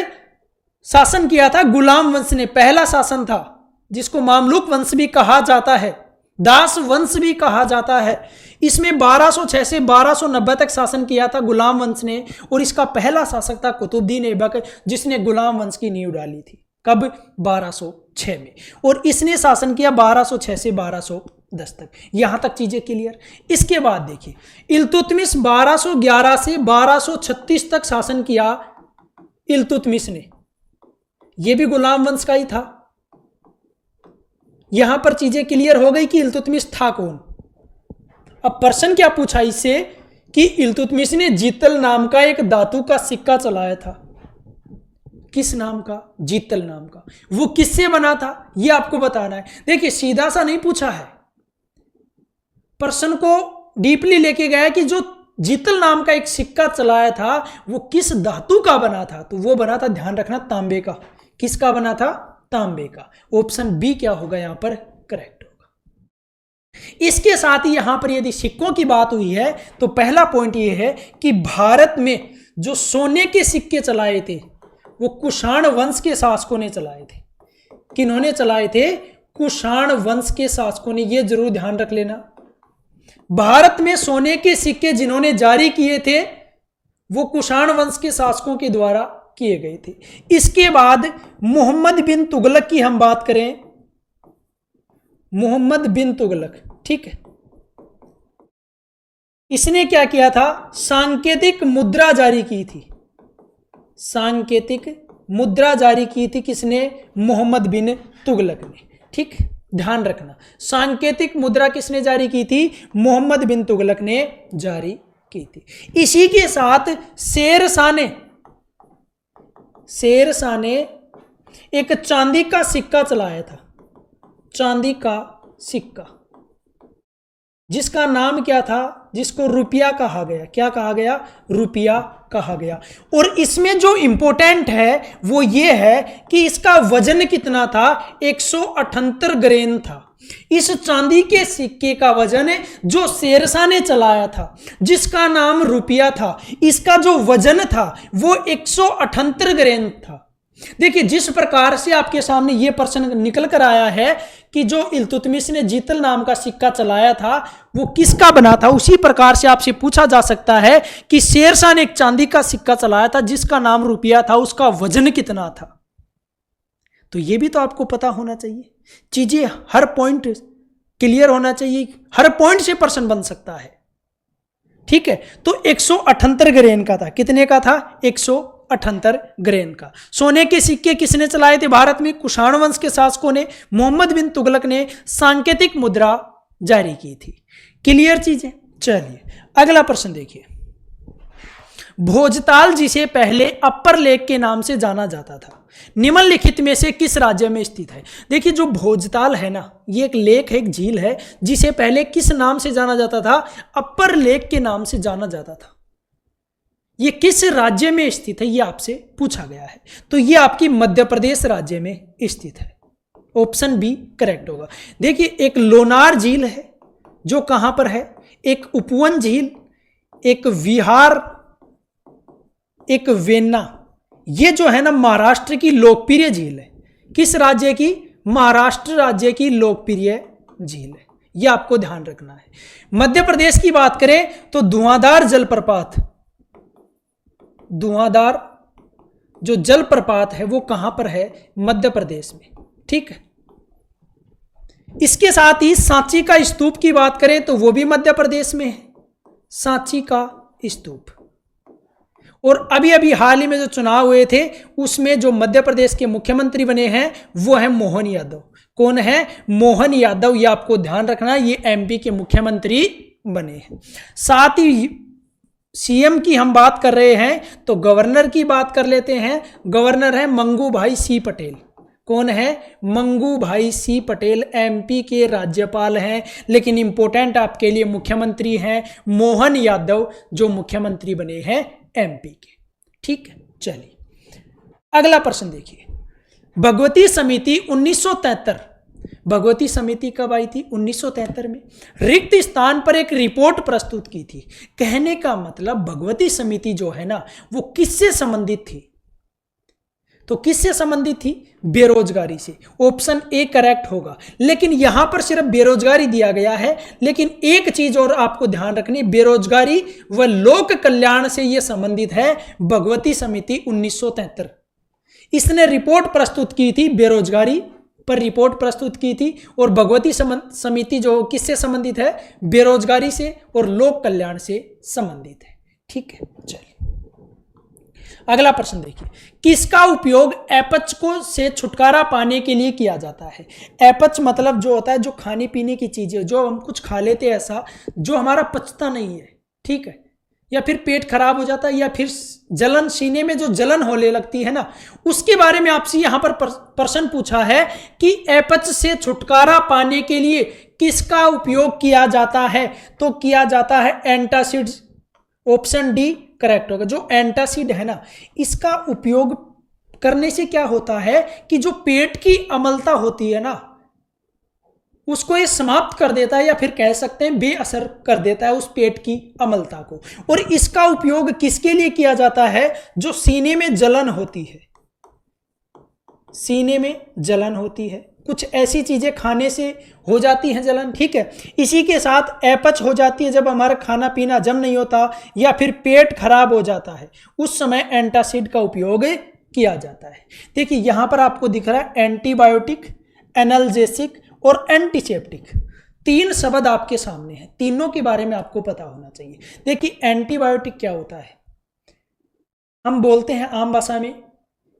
शासन किया था गुलाम वंश ने। पहला शासन था जिसको मामलुक वंश भी कहा जाता है, दास वंश भी कहा जाता है। इसमें 1206 से 1290 तक शासन किया था गुलाम वंश ने और इसका पहला शासक था कुतुबुद्दीन ऐबक जिसने गुलाम वंश की नींव डाली थी। कब? 1206 में। और इसने शासन किया 1206 से 1210 तक। यहां तक चीजें क्लियर। इसके बाद देखिए इल्तुतमिश 1211 से 1236 तक शासन किया इल्तुतमिश ने। यह भी गुलाम वंश का ही था। यहां पर चीजें क्लियर हो गई कि इल्तुतमिश था कौन। अब प्रश्न क्या पूछा इससे कि इल्तुतमिश ने जीतल नाम का एक धातु का सिक्का चलाया था। किस नाम का? जीतल नाम का। वो किससे बना था ये आपको बताना है। देखिए सीधा सा नहीं पूछा है, प्रश्न को डीपली लेके गया कि जो जीतल नाम का एक सिक्का चलाया था वो किस धातु का बना था? तो वो बना था, ध्यान रखना, तांबे का। किसका बना था? तांबे का। ऑप्शन बी क्या होगा यहां पर? करेक्ट होगा। इसके साथ ही यहां पर यदि सिक्कों की बात हुई है तो पहला पॉइंट ये है कि भारत में जो सोने के सिक्के चलाए थे वो कुषाण वंश के शासकों ने चलाए थे। किन्होंने चलाए थे? कुषाण वंश के शासकों ने। यह जरूर ध्यान रख लेना। भारत में सोने के सिक्के जिन्होंने जारी किए थे वो कुषाण वंश के शासकों के द्वारा किए गए थे। इसके बाद मोहम्मद बिन तुगलक की हम बात करें, मोहम्मद बिन तुगलक, ठीक है, इसने क्या किया था, सांकेतिक मुद्रा जारी की थी। सांकेतिक मुद्रा जारी की थी किसने, मोहम्मद बिन तुगलक ने, ठीक, ध्यान रखना, सांकेतिक मुद्रा किसने जारी की थी, मोहम्मद बिन तुगलक ने जारी की थी। इसी के साथ शेर शाह ने एक चांदी का सिक्का चलाया था, चांदी का सिक्का, जिसका नाम क्या था, जिसको रुपया कहा गया। क्या कहा गया, रुपया कहा गया। और इसमें जो इंपॉर्टेंट है वो ये है कि इसका वजन कितना था, 178 ग्रेन था। इस चांदी के सिक्के का वजन जो शेरशाह ने चलाया था, जिसका नाम रुपया था, इसका जो वजन था वो 178 ग्रेन था। देखिए, जिस प्रकार से आपके सामने ये प्रश्न निकल कर आया है कि जो इल्तुतमिश ने जीतल नाम का सिक्का चलाया था वो किसका बना था, उसी प्रकार से आपसे पूछा जा सकता है कि शेरशाह ने एक चांदी का सिक्का चलाया था जिसका नाम रुपया था, उसका वजन कितना था। तो ये भी तो आपको पता होना चाहिए, चीजें हर पॉइंट क्लियर होना चाहिए, हर पॉइंट से प्रश्न बन सकता है, ठीक है। तो 178 ग्रेन का था, कितने का था, 178 ग्रेन का। सोने के सिक्के किसने चलाए थे भारत में, कुषाण वंश के शासकों ने, मोहम्मद बिन तुगलक ने सांकेतिक मुद्रा जारी की थी। क्लियर चीजें। चलिए अगला प्रश्न देखिए, भोजताल जिसे पहले अपर लेक के नाम से जाना जाता था, निम्नलिखित में से किस राज्य में स्थित है। देखिए, जो भोजताल है ना, ये एक लेक है, एक झील है, जिसे पहले किस नाम से जाना जाता था, अपर लेक के नाम से जाना जाता था। ये किस राज्य में स्थित है, ये आपसे पूछा गया है। तो ये आपकी मध्य प्रदेश राज्य में स्थित है, ऑप्शन बी करेक्ट होगा। देखिए, एक लोनार झील है जो कहां पर है, एक उपवन झील, एक विहार, एक वेन्ना। ये जो है ना महाराष्ट्र की लोकप्रिय झील है। किस राज्य की, महाराष्ट्र राज्य की लोकप्रिय झील है, ये आपको ध्यान रखना है। मध्य प्रदेश की बात करें तो धुआंधार जलप्रपात, धुआंधार जो जलप्रपात है वो कहां पर है, मध्य प्रदेश में, ठीक है। इसके साथ ही सांची का स्तूप की बात करें तो वो भी मध्य प्रदेश में है, सांची का स्तूप। और अभी अभी हाल ही में जो चुनाव हुए थे उसमें जो मध्य प्रदेश के मुख्यमंत्री बने हैं वो है मोहन यादव। कौन है, मोहन यादव, ये आपको ध्यान रखना, ये एमपी के मुख्यमंत्री बने हैं। साथ ही सीएम की हम बात कर रहे हैं तो गवर्नर की बात कर लेते हैं। गवर्नर है मंगू भाई सी पटेल। कौन है, मंगू भाई सी पटेल, एमपी के राज्यपाल हैं, लेकिन इंपॉर्टेंट आपके लिए मुख्यमंत्री हैं मोहन यादव, जो मुख्यमंत्री बने हैं एमपी के, ठीक है। चलिए अगला प्रश्न देखिए, भगवती समिति 1973, भगवती समिति कब आई थी, 1973 में, रिक्त स्थान पर एक रिपोर्ट प्रस्तुत की थी। कहने का मतलब भगवती समिति जो है ना वो किससे संबंधित थी, तो किससे संबंधित थी, बेरोजगारी से। ऑप्शन ए करेक्ट होगा, लेकिन यहां पर सिर्फ बेरोजगारी दिया गया है, लेकिन एक चीज और आपको ध्यान रखनी, बेरोजगारी व लोक कल्याण से यह संबंधित है। भगवती समिति 1973 इसने रिपोर्ट प्रस्तुत की थी, बेरोजगारी पर रिपोर्ट प्रस्तुत की थी। और भगवती समिति जो किससे संबंधित है, बेरोजगारी से और लोक कल्याण से संबंधित है, ठीक है। चलिए अगला प्रश्न देखिए, किसका उपयोग एपच को से छुटकारा पाने के लिए किया जाता है। एपच मतलब जो होता है जो खाने पीने की चीजें, जो हम कुछ खा लेते हैं ऐसा जो हमारा पचता नहीं है, ठीक है, या फिर पेट खराब हो जाता है, या फिर जलन, सीने में जो जलन होने लगती है ना, उसके बारे में आपसे यहां पर प्रश्न पूछा है कि एपच से छुटकारा पाने के लिए किसका उपयोग किया जाता है। तो किया जाता है एंटासिड, ऑप्शन डी करेक्ट होगा। जो एंटासिड है ना, इसका उपयोग करने से क्या होता है कि जो पेट की अम्लता होती है ना उसको ये समाप्त कर देता है, या फिर कह सकते हैं बेअसर कर देता है उस पेट की अम्लता को। और इसका उपयोग किसके लिए किया जाता है, जो सीने में जलन होती है, सीने में जलन होती है, कुछ ऐसी चीज़ें खाने से हो जाती हैं जलन, ठीक है। इसी के साथ अपच हो जाती है जब हमारा खाना पीना जम नहीं होता या फिर पेट खराब हो जाता है, उस समय एंटासिड का उपयोग किया जाता है। देखिए यहाँ पर आपको दिख रहा है एंटीबायोटिक, एनाल्जेसिक और एंटीसेप्टिक, 3 शब्द आपके सामने हैं, तीनों के बारे में आपको पता होना चाहिए। देखिए एंटीबायोटिक क्या होता है, हम बोलते हैं आम भाषा में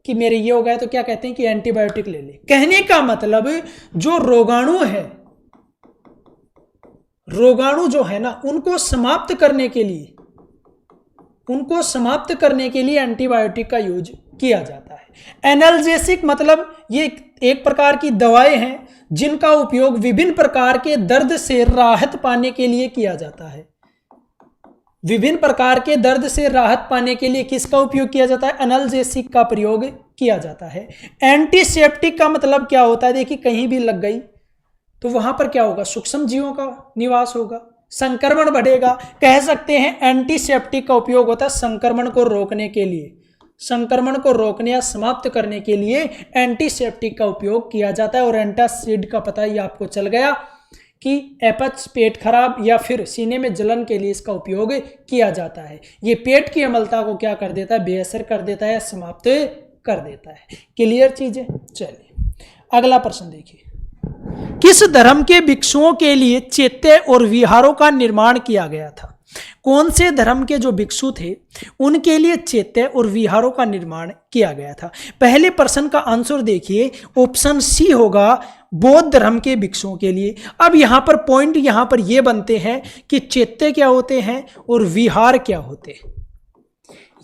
कि मेरे ये हो गया तो क्या कहते हैं कि एंटीबायोटिक ले ले। कहने का मतलब जो रोगाणु है, रोगाणु जो है ना, उनको समाप्त करने के लिए एंटीबायोटिक का यूज किया जाता है। एनाल्जेसिक मतलब ये एक प्रकार की दवाएं हैं जिनका उपयोग विभिन्न प्रकार के दर्द से राहत पाने के लिए किया जाता है। विभिन्न प्रकार के दर्द से राहत पाने के लिए किसका उपयोग किया जाता है? एनाल्जेसिक का प्रयोग किया जाता है। एंटीसेप्टिक का मतलब क्या होता है? देखिए कहीं भी लग गई तो वहां पर क्या होगा? सूक्ष्म जीवों का निवास होगा, संक्रमण बढ़ेगा। कह सकते हैं एंटीसेप्टिक का उपयोग होता है संक्रमण को रोकने के लिए, संक्रमण को रोकने या समाप्त करने के लिए एंटीसेप्टिक का उपयोग किया जाता है। और एंटासिड का पता ही आपको चल गया कि अपच, पेट खराब या फिर सीने में जलन के लिए इसका उपयोग किया जाता है। ये पेट की अम्लता को क्या कर देता है? बेअसर कर देता है, समाप्त कर देता है। क्लियर चीजें? चलिए अगला प्रश्न देखिए, किस धर्म के भिक्षुओं के लिए चैत्य और विहारों का निर्माण किया गया था? कौन से धर्म के जो भिक्षु थे उनके लिए चैत्य और विहारों का निर्माण किया गया था? पहले प्रश्न का आंसर देखिए, ऑप्शन सी होगा बौद्ध धर्म के भिक्षुओं के लिए। अब यहां पर पॉइंट यहां पर ये बनते हैं कि चैत्य क्या होते हैं और विहार क्या होते हैं,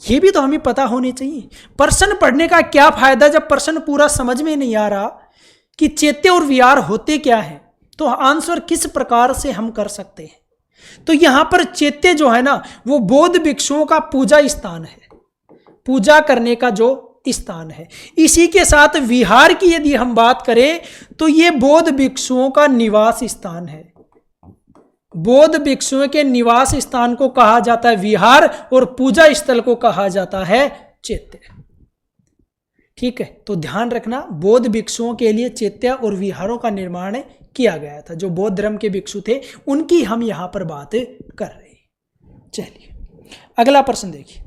ये भी तो हमें पता होने चाहिए। प्रश्न पढ़ने का क्या फायदा जब प्रश्न पूरा समझ में नहीं आ रहा कि चैत्य और विहार होते क्या है, तो आंसर किस प्रकार से हम कर सकते हैं। तो यहां पर चैत्य जो है ना वो बौद्ध भिक्षुओं का पूजा स्थान है, पूजा करने का जो स्थान है। इसी के साथ विहार की यदि हम बात करें तो ये बौद्ध भिक्षुओं का निवास स्थान है। बौद्ध भिक्षुओं के निवास स्थान को कहा जाता है विहार और पूजा स्थल को कहा जाता है चैत्य। ठीक है, तो ध्यान रखना बौद्ध भिक्षुओं के लिए चैत्य और विहारों का निर्माण किया गया था। जो बौद्ध धर्म के भिक्षु थे उनकी हम यहां पर बात कर रहे हैं। चलिए अगला प्रश्न देखिए,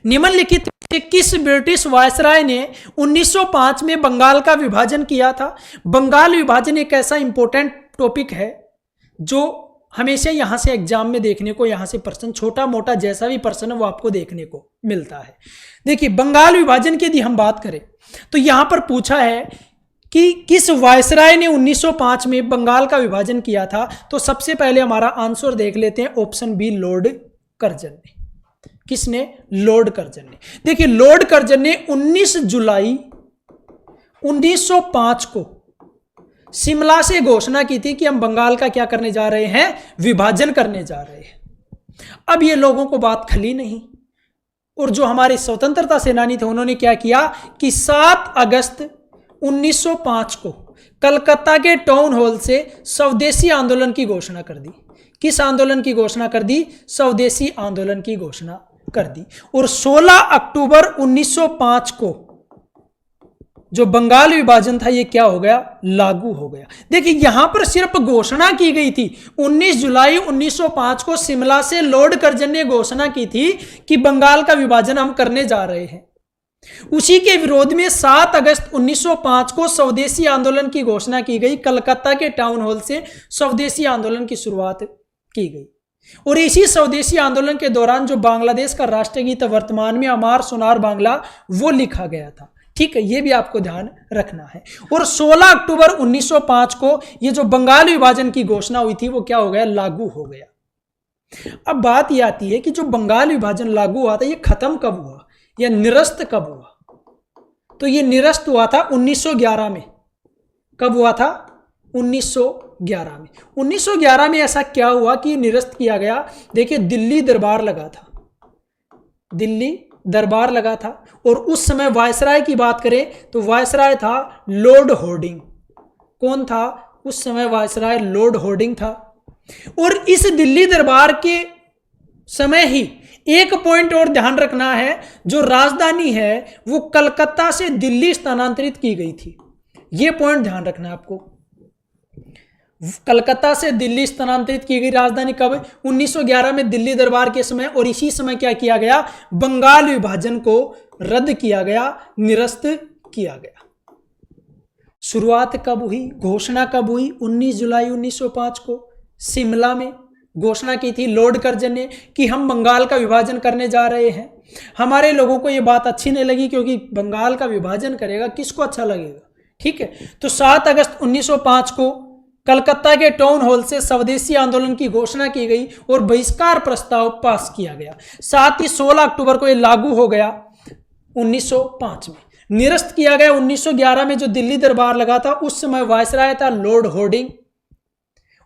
निम्नलिखित किस ब्रिटिश वायसराय ने 1905 में बंगाल का विभाजन किया था? बंगाल विभाजन एक ऐसा इंपॉर्टेंट टॉपिक है जो हमेशा यहां से एग्जाम में देखने को, यहां से प्रश्न छोटा मोटा जैसा भी प्रश्न है वो आपको देखने को मिलता है। देखिए बंगाल विभाजन की यदि हम बात करें तो यहां पर पूछा है कि किस वायसराय ने 1905 में बंगाल का विभाजन किया था। तो सबसे पहले हमारा आंसर देख लेते हैं, ऑप्शन बी लॉर्ड कर्जन ने। किसने? लॉर्ड कर्जन ने। देखिए लॉर्ड कर्जन ने 19 जुलाई 1905 को शिमला से घोषणा की थी कि हम बंगाल का क्या करने जा रहे हैं? विभाजन करने जा रहे हैं। अब ये लोगों को बात खली नहीं, और जो हमारे स्वतंत्रता सेनानी थे उन्होंने क्या किया कि 7 अगस्त 1905 को कलकत्ता के टाउन हॉल से स्वदेशी आंदोलन की घोषणा कर दी। किस आंदोलन की घोषणा कर दी? स्वदेशी आंदोलन की घोषणा कर दी। और 16 अक्टूबर 1905 को जो बंगाल विभाजन था ये क्या हो गया? लागू हो गया। देखिए यहां पर सिर्फ घोषणा की गई थी। 19 जुलाई 1905 को शिमला से लॉर्ड कर्जन ने घोषणा की थी कि बंगाल का विभाजन हम करने जा रहे हैं। उसी के विरोध में 7 अगस्त 1905 को स्वदेशी आंदोलन की घोषणा की गई। कलकत्ता के टाउन हॉल से स्वदेशी आंदोलन की शुरुआत की गई। और इसी स्वदेशी आंदोलन के दौरान जो बांग्लादेश का राष्ट्रगीत वर्तमान में अमार सोनार बांग्ला वो लिखा गया था। ठीक है, ये भी आपको ध्यान रखना है। और 16 अक्टूबर 1905 को ये जो बंगाल विभाजन की घोषणा हुई थी वो क्या हो गया? लागू हो गया। अब बात ये आती है कि जो बंगाल विभाजन लागू हुआ था ये खत्म कब हुआ या निरस्त कब हुआ? तो ये निरस्त हुआ था 1911 में। कब हुआ था? 1911 में। 1911 में ऐसा क्या हुआ कि निरस्त किया गया? देखिए दिल्ली दरबार लगा था, दिल्ली दरबार लगा था। और उस समय वायसराय की बात करें तो वायसराय था लॉर्ड हॉर्डिंग। कौन था उस समय? वायसराय लॉर्ड हॉर्डिंग था। और इस दिल्ली दरबार के समय ही एक पॉइंट और ध्यान रखना है, जो राजधानी है वो कलकत्ता से दिल्ली स्थानांतरित की गई थी। ये पॉइंट ध्यान रखना है आपको। कलकत्ता से दिल्ली स्थानांतरित की गई राजधानी कब? 1911 में दिल्ली दरबार के समय। और इसी समय क्या किया गया? बंगाल विभाजन को रद्द किया गया, निरस्त किया गया। शुरुआत कब हुई? घोषणा कब हुई? 19 जुलाई 1905 को शिमला में घोषणा की थी लॉर्ड कर्जन ने कि हम बंगाल का विभाजन करने जा रहे हैं। हमारे लोगों को ये बात अच्छी नहीं लगी, क्योंकि बंगाल का विभाजन करेगा, किसको अच्छा लगेगा? ठीक है, तो 7 अगस्त 1905 को कलकत्ता के टाउन हॉल से स्वदेशी आंदोलन की घोषणा की गई और बहिष्कार प्रस्ताव पास किया गया। साथ ही 16 अक्टूबर को यह लागू हो गया 1905 में। निरस्त किया गया 1911 में जो दिल्ली दरबार लगा था, उस समय वायसराय था लॉर्ड हॉर्डिंग,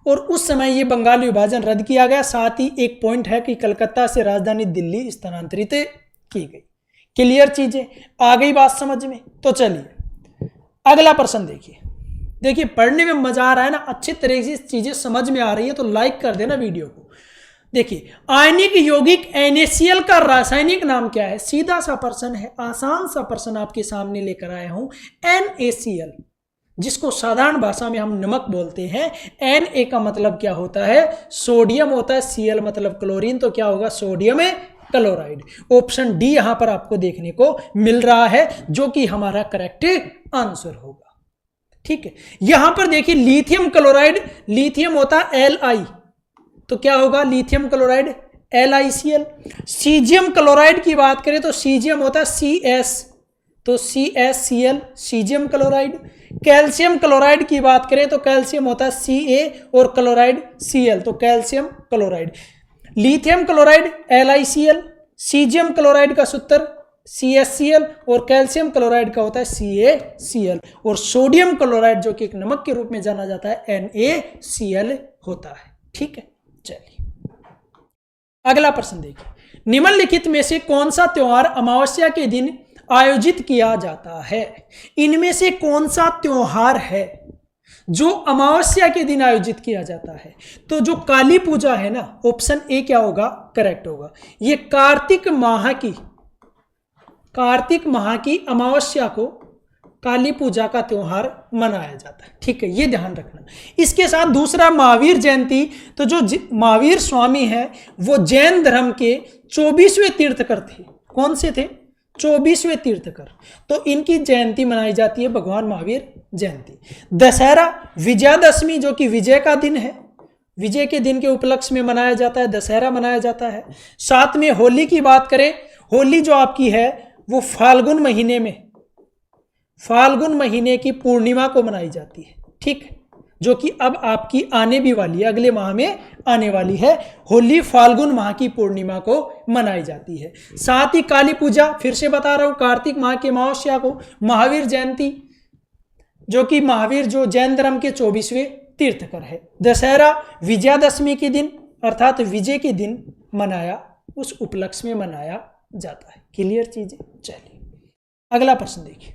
और उस समय ये बंगाल विभाजन रद्द किया गया। साथ ही एक पॉइंट है कि कलकत्ता से राजधानी दिल्ली स्थानांतरित की गई। क्लियर चीजें आ गई बात समझ में? तो चलिए अगला प्रश्न देखिए पढ़ने में मजा आ रहा है ना, अच्छी तरह से चीजें समझ में आ रही है तो लाइक कर देना वीडियो को। देखिए आयनिक यौगिक NaCl का रासायनिक नाम क्या है? सीधा सा प्रश्न है, आसान सा प्रश्न आपके सामने लेकर आया हूं। NaCl, जिसको साधारण भाषा में हम नमक बोलते हैं। Na का मतलब क्या होता है? सोडियम होता है। Cl मतलब क्लोरीन, तो क्या होगा? Sodium chloride. ऑप्शन डी यहां पर आपको देखने को मिल रहा है, जो कि हमारा करेक्ट आंसर होगा। ठीक है, यहां पर देखिए लिथियम क्लोराइड, लिथियम होता है Li, तो क्या होगा? Lithium chloride LiCl। Caesium chloride की बात करें तो सीजियम होता है Cs, तो CsCl, caesium chloride. Calcium chloride की बात करें तो कैल्शियम होता है Ca और क्लोराइड Cl, तो calcium chloride. Lithium chloride LiCl, caesium chloride का सूत्र CsCl और कैल्शियम क्लोराइड का होता है CaCl, और सोडियम क्लोराइड जो कि एक नमक के रूप में जाना जाता है NaCl होता है। ठीक है, चलिए अगला प्रश्न देखिए। निम्नलिखित में से कौन सा त्योहार अमावस्या के दिन आयोजित किया जाता है? इनमें से कौन सा त्योहार है जो अमावस्या के दिन आयोजित किया जाता है? तो जो काली पूजा है ना, ऑप्शन ए क्या होगा? करेक्ट होगा। ये कार्तिक माह की अमावस्या को काली पूजा का त्योहार मनाया जाता है। ठीक है, ये ध्यान रखना। इसके साथ दूसरा महावीर जयंती, तो जो महावीर स्वामी है वो जैन धर्म के 24वें तीर्थकर थे। कौन से थे? 24वें तीर्थकर, तो इनकी जयंती मनाई जाती है भगवान महावीर जयंती। दशहरा, विजयादशमी जो कि विजय का दिन है, विजय के दिन के उपलक्ष्य में मनाया जाता है, दशहरा मनाया जाता है। साथ में होली की बात करें, होली जो आपकी है वो फाल्गुन महीने की पूर्णिमा को मनाई जाती है। ठीक, जो कि अब आपकी आने भी वाली है, अगले माह में आने वाली है। होली फाल्गुन माह की पूर्णिमा को मनाई जाती है। साथ ही काली पूजा, फिर से बता रहा हूं, कार्तिक माह की अमावस्या को। महावीर जयंती जो कि महावीर जो जैन धर्म के 24वें तीर्थकर है। दशहरा विजयादशमी के दिन अर्थात विजय के दिन मनाया, उस उपलक्ष्य में मनाया जाता है। क्लियर चीजें? चलिए अगला प्रश्न देखिए।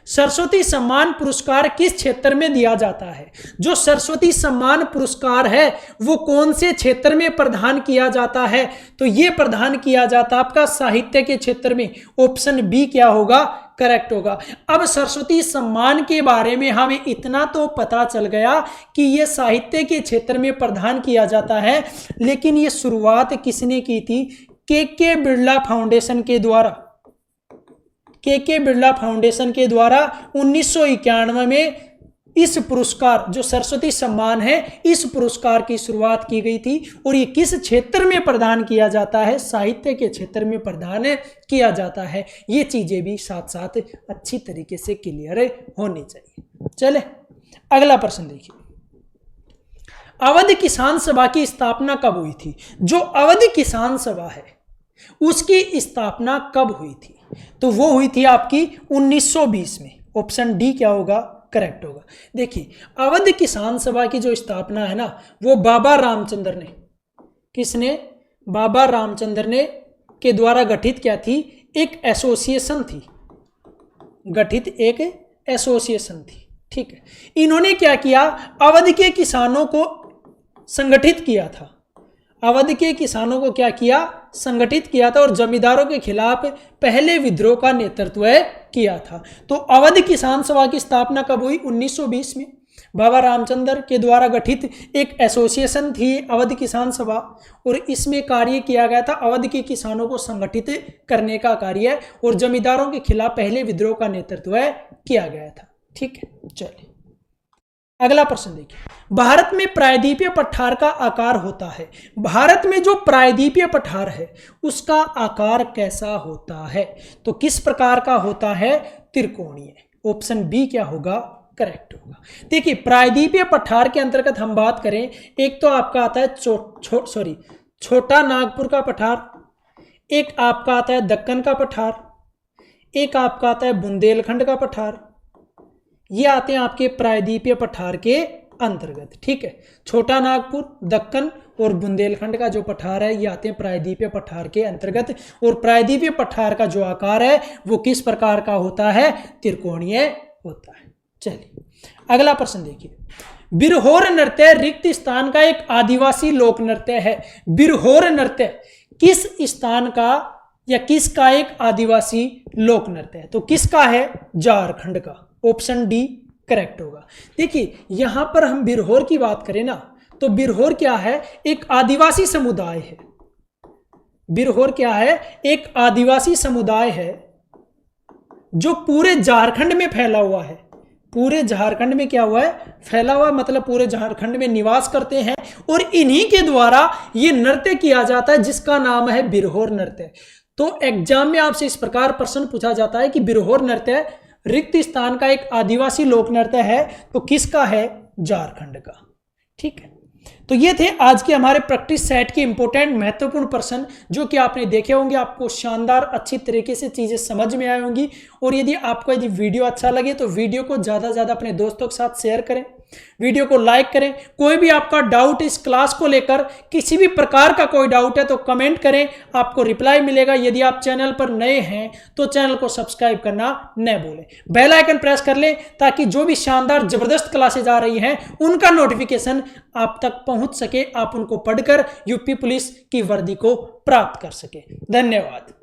सरस्वती सम्मान पुरस्कार किस क्षेत्र में दिया जाता है? जो सरस्वती सम्मान पुरस्कार है वो कौन से क्षेत्र में प्रदान किया जाता है? तो ये प्रदान किया जाता है आपका साहित्य के क्षेत्र में। ऑप्शन बी क्या होगा? करेक्ट होगा। अब सरस्वती सम्मान के बारे में हमें इतना तो पता चल गया कि ये साहित्य के क्षेत्र में प्रदान किया जाता है, लेकिन ये शुरुआत किसने की थी? के बिरला फाउंडेशन के द्वारा। के बिरला फाउंडेशन के द्वारा 1991 में इस पुरस्कार जो सरस्वती सम्मान है, इस पुरस्कार की शुरुआत की गई थी। और ये किस क्षेत्र में प्रदान किया जाता है? साहित्य के क्षेत्र में प्रदान किया जाता है। ये चीजें भी साथ साथ अच्छी तरीके से क्लियर होनी चाहिए। चले अगला प्रश्न देखिए। अवध किसान सभा की स्थापना कब हुई थी? जो अवध किसान सभा है उसकी स्थापना कब हुई थी? तो वो हुई थी आपकी 1920 में। ऑप्शन डी क्या होगा? करेक्ट होगा। देखिए अवध किसान सभा की जो स्थापना है ना, वो बाबा रामचंद्र ने, किसने? बाबा रामचंद्र ने के द्वारा गठित क्या थी? एक एसोसिएशन थी, गठित एक एसोसिएशन थी। ठीक है, इन्होंने क्या किया? अवध के किसानों को संगठित किया था। अवध के किसानों को क्या किया, संगठित किया था और जमींदारों के खिलाफ पहले विद्रोह का नेतृत्व किया था। तो अवध किसान सभा की स्थापना कब हुई? 1920 में। बाबा रामचंद्र के द्वारा गठित एक एसोसिएशन थी अवध किसान सभा, और इसमें कार्य किया गया था अवध के किसानों को संगठित करने का कार्य और जमींदारों के खिलाफ पहले विद्रोह का नेतृत्व किया गया था। ठीक है, चलिए अगला प्रश्न देखिए। भारत में प्रायद्वीपीय पठार का आकार होता है। भारत में जो प्रायद्वीपीय पठार है उसका आकार कैसा होता है? तो किस प्रकार का होता है? त्रिकोणीय। ऑप्शन बी क्या होगा? करेक्ट होगा। देखिए प्रायद्वीपीय पठार के अंतर्गत हम बात करें, एक तो आपका आता है छोटा नागपुर का पठार, एक आपका आता है दक्कन का पठार, एक आपका आता है बुंदेलखंड का पठार। ये आते हैं आपके प्रायद्वीपीय पठार के अंतर्गत। ठीक है, छोटा नागपुर, दक्कन और बुंदेलखंड का जो पठार है ये आते हैं प्रायद्वीपीय पठार के अंतर्गत। और प्रायद्वीपीय पठार का जो आकार है वो किस प्रकार का होता है? त्रिकोणीय होता है। चलिए अगला प्रश्न देखिए। बिरहोर नृत्य रिक्त स्थान का एक आदिवासी लोक नृत्य है। बिरहोर नृत्य किस स्थान का या किसका एक आदिवासी लोक नृत्य है? तो किसका है? झारखंड का। ऑप्शन डी करेक्ट होगा। देखिए यहां पर हम बिरहोर की बात करें ना, तो बिरहोर क्या है? एक आदिवासी समुदाय है। बिरहोर क्या है? एक आदिवासी समुदाय है जो पूरे झारखंड में फैला हुआ है। पूरे झारखंड में क्या हुआ है? फैला हुआ, मतलब पूरे झारखंड में निवास करते हैं और इन्हीं के द्वारा ये नृत्य किया जाता है जिसका नाम है बिरहोर नृत्य। तो एग्जाम में आपसे इस प्रकार प्रश्न पूछा जाता है कि बिरहोर नृत्य रिक्त स्थान का एक आदिवासी लोक नृत्य है, तो किसका है? झारखंड का। ठीक है, तो ये थे आज के हमारे प्रैक्टिस सेट के इंपॉर्टेंट महत्वपूर्ण प्रश्न जो कि आपने देखे होंगे। आपको शानदार अच्छी तरीके से चीजें समझ में आई होंगी। और यदि आपको वीडियो अच्छा लगे तो वीडियो को ज्यादा से ज्यादा अपने दोस्तों के साथ शेयर करें, वीडियो को लाइक करें। कोई भी आपका डाउट इस क्लास को लेकर, किसी भी प्रकार का कोई डाउट है तो कमेंट करें, आपको रिप्लाई मिलेगा। यदि आप चैनल पर नए हैं तो चैनल को सब्सक्राइब करना न भूलें, बेल आइकन प्रेस कर लें ताकि जो भी शानदार जबरदस्त क्लासेज आ रही हैं उनका नोटिफिकेशन आप तक पहुंच सके, आप उनको पढ़कर यूपी पुलिस की वर्दी को प्राप्त कर सके। धन्यवाद।